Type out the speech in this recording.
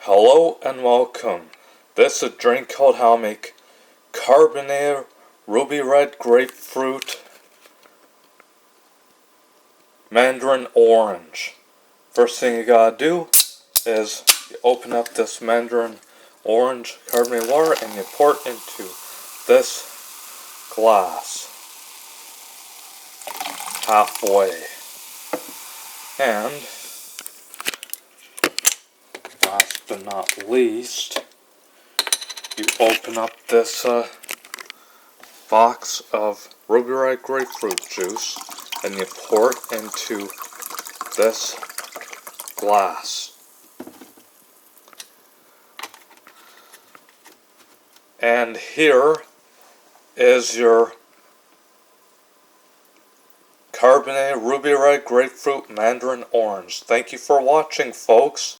Hello and welcome. This is a drink called how to make Carbonated Ruby Red Grapefruit Mandarin Orange. First thing you gotta do is you open up this Mandarin Orange carbonated water and you pour it into this glass halfway. And last but not least, you open up this box of Ruby Red Grapefruit juice and you pour it into this glass. And here is your Carbonated Ruby Red Grapefruit Mandarin Orange. Thank you for watching, folks.